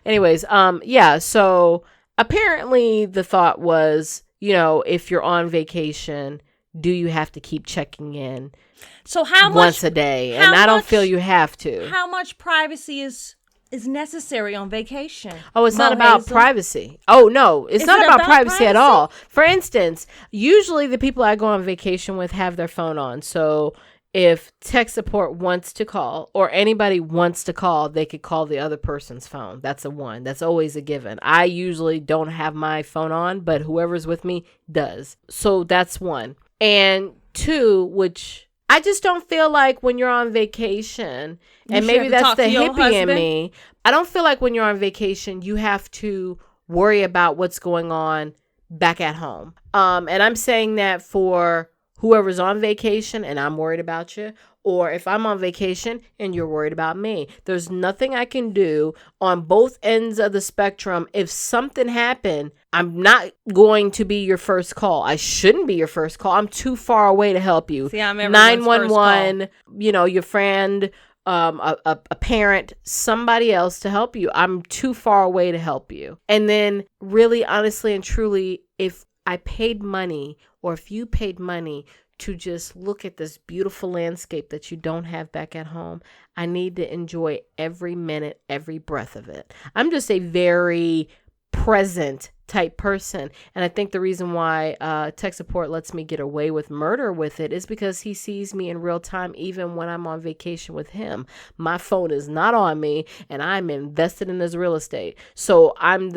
anyways, yeah, so apparently the thought was, if you're on vacation, do you have to keep checking in? So how much once a day? And I don't feel you have to. How much privacy is necessary on vacation? Oh, it's not about privacy. Oh, no, it's not about privacy at all. For instance, usually the people I go on vacation with have their phone on. So if tech support wants to call or anybody wants to call, they could call the other person's phone. That's a one. That's always a given. I usually don't have my phone on, but whoever's with me does. So that's one. And two, which I just don't feel like when you're on vacation, and maybe that's the hippie in me, I don't feel like when you're on vacation, you have to worry about what's going on back at home. And I'm saying that for whoever's on vacation and I'm worried about you, or if I'm on vacation and you're worried about me. There's nothing I can do on both ends of the spectrum. If something happened, I'm not going to be your first call. I shouldn't be your first call. I'm too far away to help you. See, I'm everyone's 911, your friend, a parent, somebody else to help you. I'm too far away to help you. And then really, honestly and truly, if I paid money or if you paid money to just look at this beautiful landscape that you don't have back at home, I need to enjoy every minute, every breath of it. I'm just a very present type person. And I think the reason why tech support lets me get away with murder with it is because he sees me in real time, even when I'm on vacation with him. My phone is not on me and I'm invested in his real estate. So I'm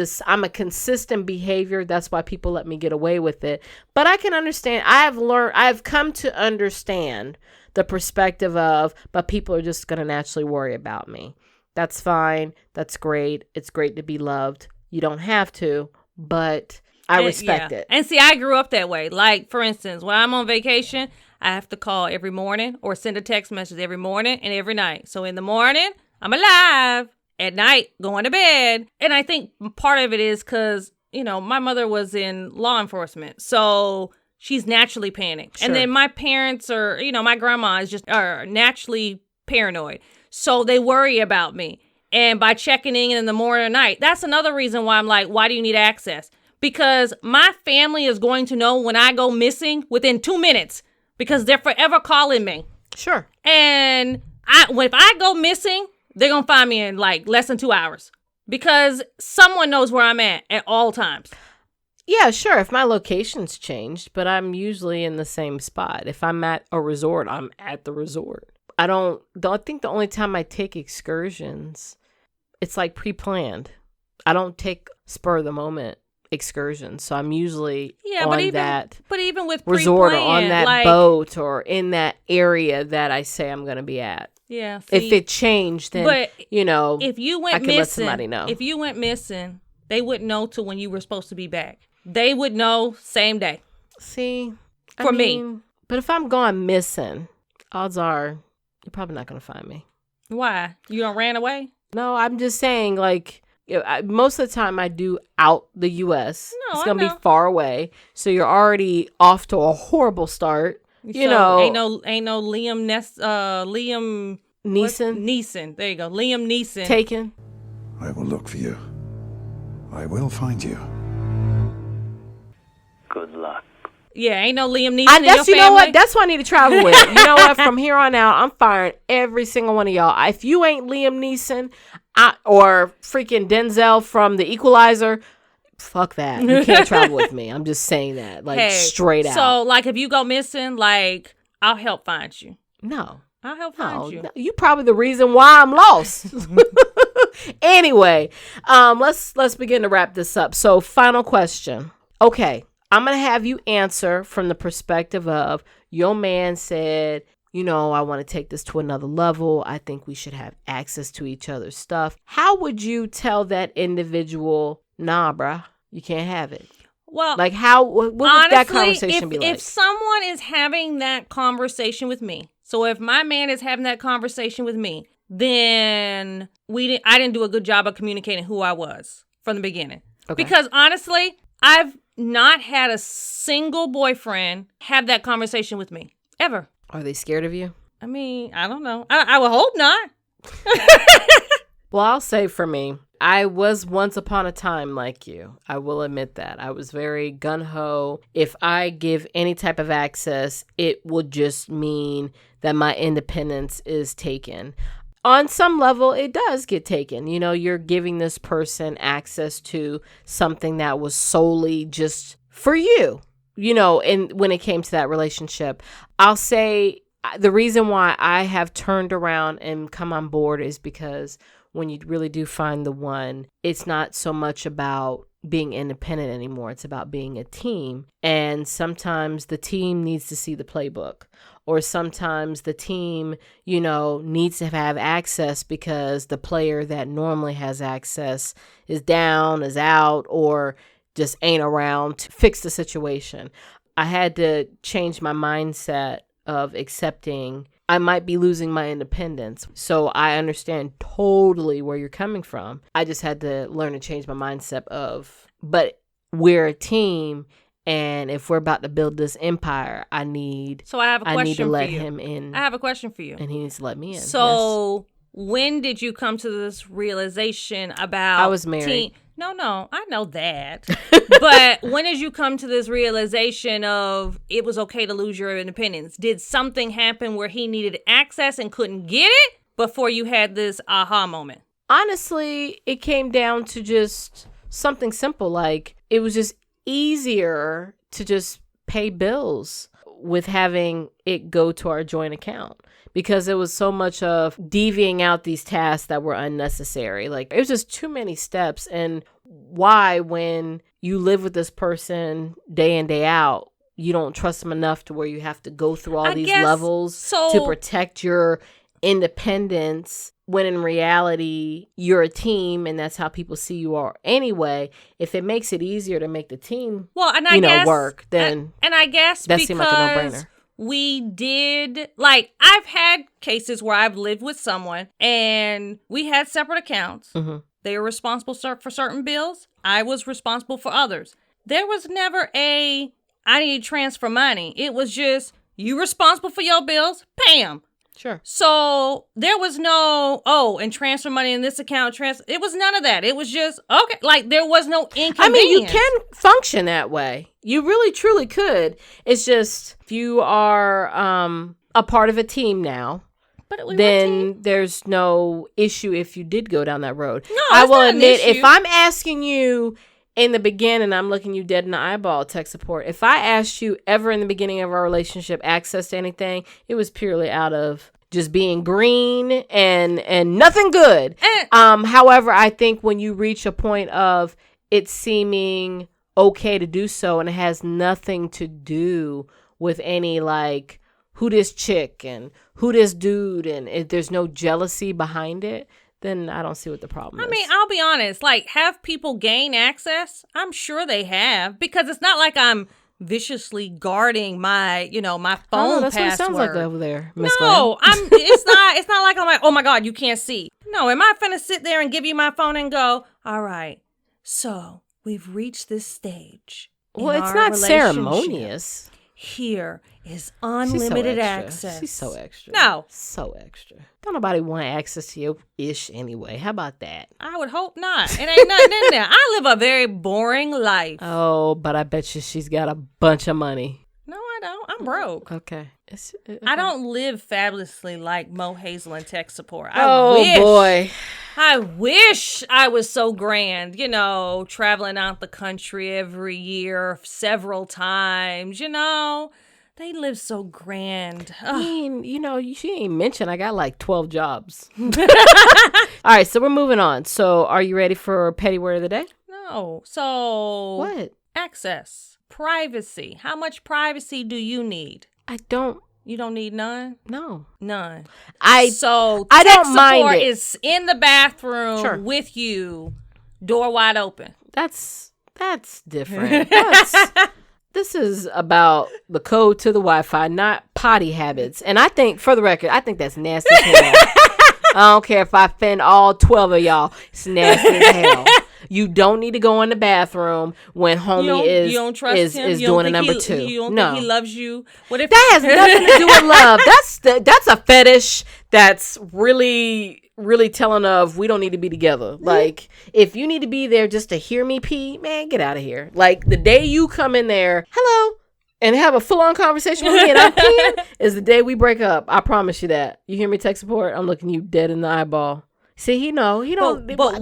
a consistent behavior. That's why people let me get away with it. But I can understand. I've come to understand the perspective of, but people are just going to naturally worry about me. That's fine. That's great. It's great to be loved. You don't have to. But I respect it. And see, I grew up that way. Like, for instance, when I'm on vacation, I have to call every morning or send a text message every morning and every night. So in the morning, I'm alive. At night, going to bed. And I think part of it is because, my mother was in law enforcement. So she's naturally panicked. Sure. And then my parents my grandma is just naturally paranoid. So they worry about me. And by checking in the morning or night, that's another reason why I'm like, why do you need access? Because my family is going to know when I go missing within 2 minutes because they're forever calling me. Sure. And if I go missing, they're going to find me in like less than 2 hours because someone knows where I'm at all times. Yeah, sure. If my location's changed, but I'm usually in the same spot. If I'm at a resort, I'm at the resort. I think the only time I take excursions, it's like pre-planned. I don't take spur of the moment excursions. So I'm usually on that with resort or on that boat or in that area that I say I'm going to be at. Yeah. If it changed, then, if you went I can missing, let somebody know. If you went missing, they wouldn't know till when you were supposed to be back. They would know same day. See, for me. But if I'm gone missing, odds are you're probably not going to find me. Why? You don't ran away? No, I'm just saying, like, most of the time I do out the U.S. No, it's going to be far away. So you're already off to a horrible start. Ain't no Liam Neeson. Neeson. There you go. Liam Neeson. Taken. I will look for you. I will find you. Good luck. Yeah, ain't no Liam Neeson in your family. You know what? That's who I need to travel with. You know what? From here on out, I'm firing every single one of y'all. If you ain't Liam Neeson or freaking Denzel from The Equalizer, fuck that. You can't travel with me. I'm just saying that, straight out. So, like, if you go missing, like, I'll help find you. No. I'll help find you. No, you probably the reason why I'm lost. Anyway, let's begin to wrap this up. So, final question. Okay, I'm going to have you answer from the perspective of your man said, I want to take this to another level. I think we should have access to each other's stuff. How would you tell that individual, nah, bruh, you can't have it? Well, like what would that conversation be like? If someone is having that conversation with me, so if my man is having that conversation with me, then I didn't do a good job of communicating who I was from the beginning. Okay. Because honestly, I've not had a single boyfriend have that conversation with me ever. Are they scared of you? I mean, I don't know. I would hope not. Well, I'll say for me, I was once upon a time like you. I will admit that. I was very gung-ho. If I give any type of access, it will just mean that my independence is taken. On some level, it does get taken. You're giving this person access to something that was solely just for you, and when it came to that relationship. I'll say the reason why I have turned around and come on board is because when you really do find the one, it's not so much about being independent anymore. It's about being a team. And sometimes the team needs to see the playbook. Or sometimes the team, needs to have access because the player that normally has access is down, is out, or just ain't around to fix the situation. I had to change my mindset of accepting I might be losing my independence. So I understand totally where you're coming from. I just had to learn to change my mindset but we're a team. And if we're about to build this empire, I need to let him in. I have a question for you. And he needs to let me in. So when did you come to this realization about... I was married. No, I know that. But when did you come to this realization of it was okay to lose your independence? Did something happen where he needed access and couldn't get it before you had this aha moment? Honestly, it came down to just something simple. Like, it was just easier to just pay bills with having it go to our joint account, because it was so much of deviating out these tasks that were unnecessary. Like, it was just too many steps. And why, when you live with this person day in, day out, you don't trust them enough to where you have to go through all these levels to protect your independence when in reality, you're a team and that's how people see you are anyway. If it makes it easier to make the team, work, then and I guess that because seemed like a no-brainer. We did, like, I've had cases where I've lived with someone and we had separate accounts. Mm-hmm. They were responsible for certain bills. I was responsible for others. There was never I need to transfer money. It was just, you responsible for your bills, pay 'em. Sure. So there was no, and transfer money in this account, it was none of that. It was just, okay, like there was no inconvenience. I mean, you can function that way. You really, truly could. It's just, if you are a part of a team now, then there's no issue if you did go down that road. No, I will admit, if I'm asking you in the beginning, I'm looking you dead in the eyeball, tech support. If I asked you ever in the beginning of our relationship access to anything, it was purely out of just being green and nothing good. However, I think when you reach a point of it seeming okay to do so, and it has nothing to do with any like who this chick and who this dude, and if there's no jealousy behind it, then I don't see what the problem is. I mean, I'll be honest, like, have people gain access? I'm sure they have, because it's not like I'm viciously guarding my, my phone that's password. what it sounds like over there, Ms. No, it's not like I'm like, oh my God, you can't see. No, am I finna sit there and give you my phone and go, all right, so we've reached this stage. Well, it's not ceremonious. Here is unlimited access. She's so extra. No. So extra. Don't nobody want access to your ish anyway. How about that? I would hope not. It ain't nothing in there. I live a very boring life. Oh, but I bet you she's got a bunch of money. No, I don't. I'm broke. Okay. I don't live fabulously like Mohazel and tech support. Boy. I wish I was so grand, traveling out the country every year several times, They live so grand. Ugh. I mean, she ain't mentioned I got like 12 jobs. All right, so we're moving on. So are you ready for petty word of the day? No. So what? Access. Privacy. How much privacy do you need? You don't need none? No. None. I don't mind it. Is in the bathroom with you, door wide open. That's different. This is about the code to the Wi-Fi, not potty habits. And I think, for the record, that's nasty as hell. I don't care if I offend all 12 of y'all. It's nasty as hell. You don't need to go in the bathroom when homie is doing a number two. You don't think he loves you? What if that has nothing to do with love? That's a fetish. That's really, really telling of we don't need to be together. Mm-hmm. Like, if you need to be there just to hear me pee, man, get out of here. Like, the day you come in there, hello, and have a full-on conversation with me and I'm peeing is the day we break up. I promise you that. You hear me, tech support? I'm looking you dead in the eyeball. See, he don't. But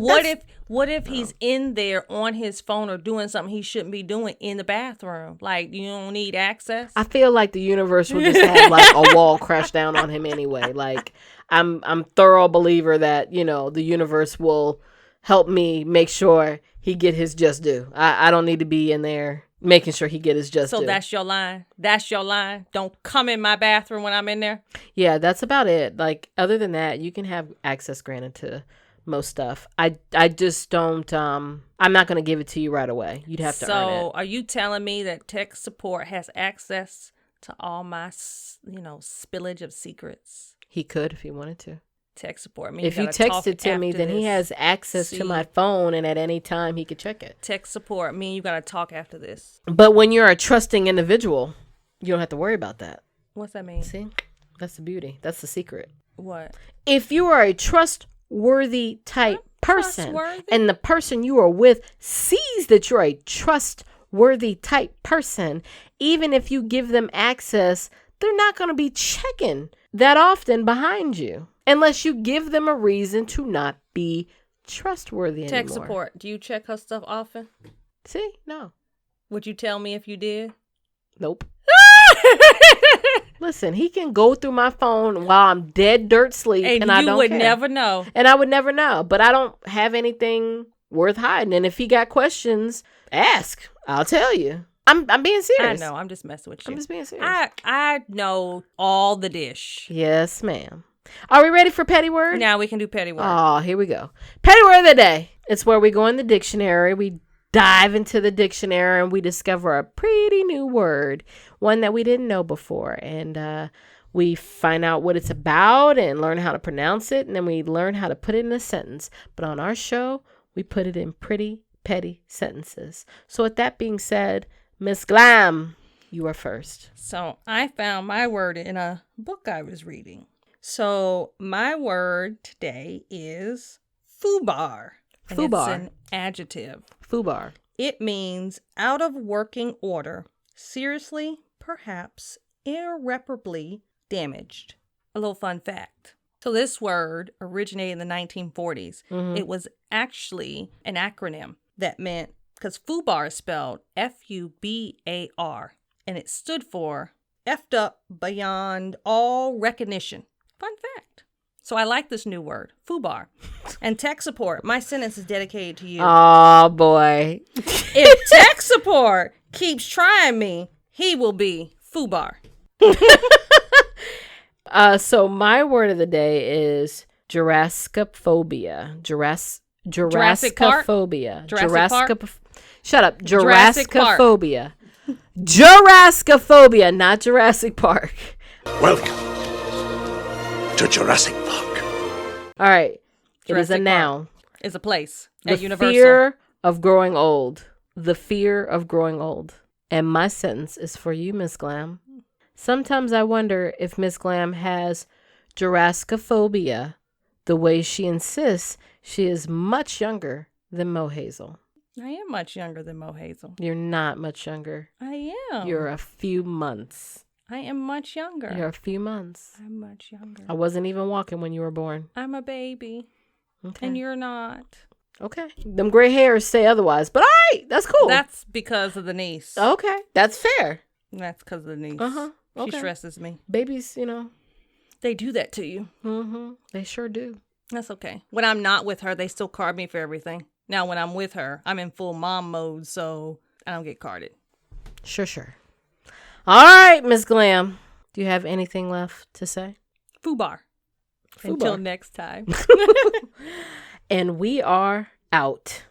what if he's in there on his phone or doing something he shouldn't be doing in the bathroom? Like, you don't need access? I feel like the universe would just have like a wall crash down on him anyway. Like, I'm thorough believer that, the universe will help me make sure he get his just due. I don't need to be in there making sure he get his just due. So that's your line? That's your line? Don't come in my bathroom when I'm in there? Yeah, that's about it. Like, other than that, you can have access granted to most stuff. I just don't, I'm not going to give it to you right away. You'd have to earn it. So are you telling me that tech support has access to all my, spillage of secrets? He could if he wanted to. Tech support. If you texted to me, then he has access to my phone, and at any time he could check it. Tech support. Me and you got to talk after this. But when you're a trusting individual, you don't have to worry about that. What's that mean? See? That's the beauty. That's the secret. What? If you are a trustworthy type person, and the person you are with sees that you're a trustworthy type person, even if you give them access, they're not going to be checking that often behind you. Unless you give them a reason to not be trustworthy anymore. Tech support. Do you check her stuff often? See? No. Would you tell me if you did? Nope. Listen, he can go through my phone while I'm dead dirt sleep, and I don't care. You would never know. And I would never know. But I don't have anything worth hiding. And if he got questions, ask. I'll tell you. I'm being serious. I know. I'm just messing with you. I'm just being serious. I know all the dish. Yes, ma'am. Are we ready for petty word? Now we can do petty word. Oh, here we go. Petty word of the day. It's where we go in the dictionary. We dive into the dictionary and we discover a pretty new word, one that we didn't know before. And we find out what it's about and learn how to pronounce it. And then we learn how to put it in a sentence. But on our show, we put it in pretty petty sentences. So with that being said, Ms. Glam, you are first. So I found my word in a book I was reading. So my word today is foobar. And Foobar. It's an adjective. Foobar. It means out of working order, seriously, perhaps irreparably damaged. A little fun fact. So this word originated in the 1940s. It was actually an acronym that meant, because foobar is spelled F-U-B-A-R, and it stood for effed up beyond all recognition. Fun fact. So I like this new word, foobar. And tech support, my sentence is dedicated to you. Oh, boy. If tech support keeps trying me, he will be foobar. So my word of the day is Jurassicophobia. Jurassic Park? Jurassicophobia. Jurassic Park? Shut up. Jurassic Park. Jurassicophobia. Jurassicophobia, not Jurassic Park. Welcome to Jurassic Park. All right. It is a Jurassic noun. Park is a place The at Universal. fear of growing old. The fear of growing old. And my sentence is for you, Ms. Glam. Sometimes I wonder if Ms. Glam has Jurassicophobia the way she insists she is much younger than Mohazel. I am much younger than Mohazel. You're not much younger. I am. You're a few months. I am much younger. You're a few months. I'm much younger. I wasn't even walking when you were born. I'm a baby. Okay. And you're not. Okay. Them gray hairs say otherwise, but all right, that's cool. That's because of the niece. Okay. That's fair. That's because of the niece. Uh-huh. Okay. She stresses me. Babies, They do that to you. they sure do. That's okay. When I'm not with her, they still card me for everything. Now, when I'm with her, I'm in full mom mode, so I don't get carded. Sure. All right, Ms. Glam. Do you have anything left to say? Foobar. Foobar. Until next time. And we are out.